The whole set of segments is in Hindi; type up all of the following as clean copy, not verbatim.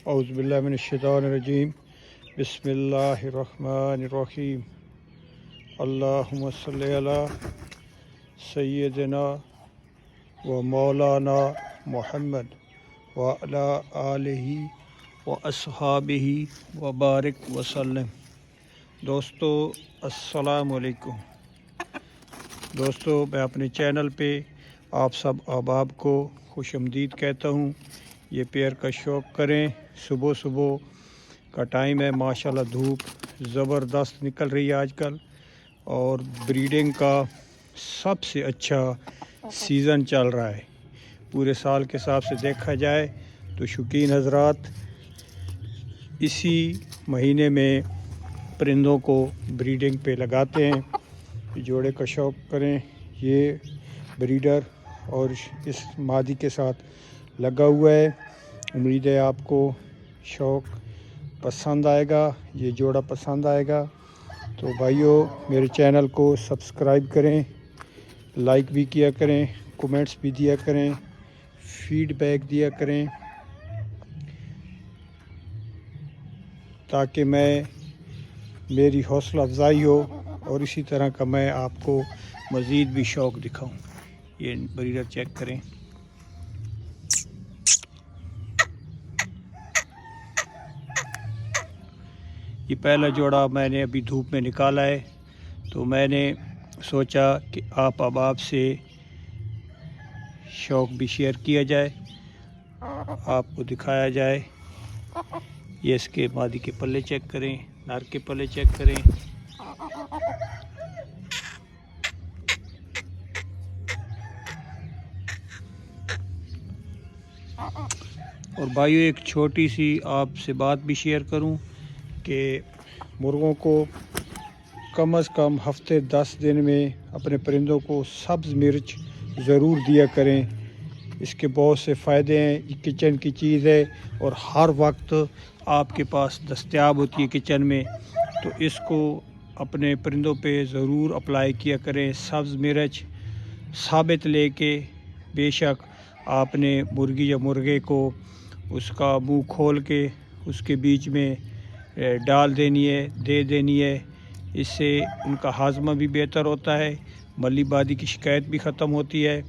औज़ुबिल्लाहिमिनश्शैतानिर्रजीम बिस्मिल्लाहिर्रहमानिर्रहीम अल्लाहुम्मा सल्लि अला सय्यिदिना व मौलाना मुहम्मद व अला आलिहि व अस्हाबिहि व बारिक वसल्लम। दोस्तों अस्सलामु अलैकुम। दोस्तों मैं अपने चैनल पे आप सब अहबाब को खुशामदीद कहता हूँ। ये पेड़ का शौक़ करें। सुबह सुबह का टाइम है, माशाल्लाह धूप ज़बरदस्त निकल रही है आजकल और ब्रीडिंग का सबसे अच्छा सीज़न चल रहा है। पूरे साल के हिसाब से देखा जाए तो शौकीन हज़रात इसी महीने में परिंदों को ब्रीडिंग पे लगाते हैं। जोड़े का शौक़ करें। ये ब्रीडर और इस मादी के साथ लगा हुआ है। उम्मीद है आपको शौक़ पसंद आएगा, ये जोड़ा पसंद आएगा। तो भाइयों मेरे चैनल को सब्सक्राइब करें, लाइक भी किया करें, कमेंट्स भी दिया करें, फीडबैक दिया करें ताकि मेरी हौसला अफजाई हो और इसी तरह का मैं आपको मज़ीद भी शौक़ दिखाऊं। ये ब्रीडर चेक करें। ये पहला जोड़ा मैंने अभी धूप में निकाला है, तो मैंने सोचा कि आप अहबाब से शौक़ भी शेयर किया जाए, आपको दिखाया जाए। ये इसके मादी के पल्ले चेक करें, नर के पल्ले चेक करें। और भाइयों एक छोटी सी आपसे बात भी शेयर करूं कि मुर्गों को कम से कम हफ्ते 10 दिन में अपने परिंदों को सब्ज़ मिर्च ज़रूर दिया करें। इसके बहुत से फ़ायदे हैं। ये किचन की चीज़ है और हर वक्त आपके पास दस्तयाब होती है किचन में, तो इसको अपने परिंदों पे ज़रूर अप्लाई किया करें। सब्ज़ मिर्च साबित लेके बेशक आपने मुर्गी या मुर्गे को उसका मुंह खोल के उसके बीच में डाल देनी है, दे देनी है। इससे उनका हाजमा भी बेहतर होता है, मलीबादी की शिकायत भी ख़त्म होती है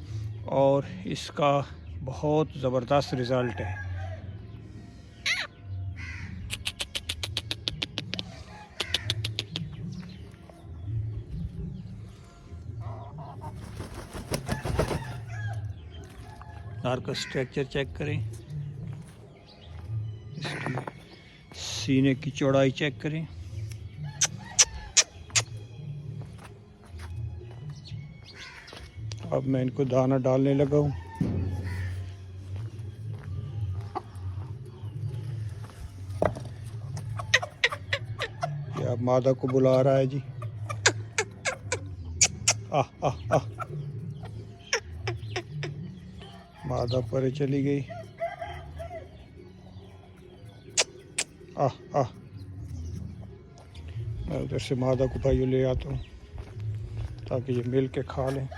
और इसका बहुत ज़बरदस्त रिज़ल्ट है। नार का स्ट्रक्चर चेक करें, इसकी सीने की चौड़ाई चेक करें। अब मैं इनको दाना डालने लगा हूँ। ये अब मादा को बुला रहा है जी। आह आह आह, मादा परे चली गई। आह आह, मैं उधर से मादा को भाइयों ले आता हूँ ताकि ये मिल के खा लें।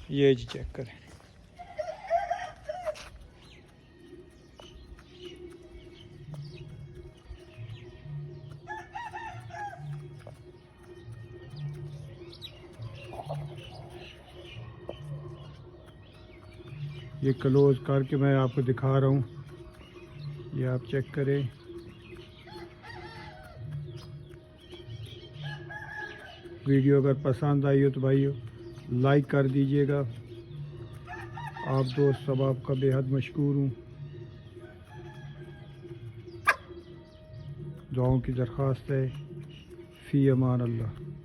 ये जी चेक करें। ये क्लोज करके मैं आपको दिखा रहा हूँ, ये आप चेक करें। वीडियो अगर पसंद आई हो तो भाइयों लाइक कर दीजिएगा। आप दोस्त सब आपका बेहद मशकूर हूँ। दुआओं की दरख्वास्त है। फ़ी अमान अल्लाह।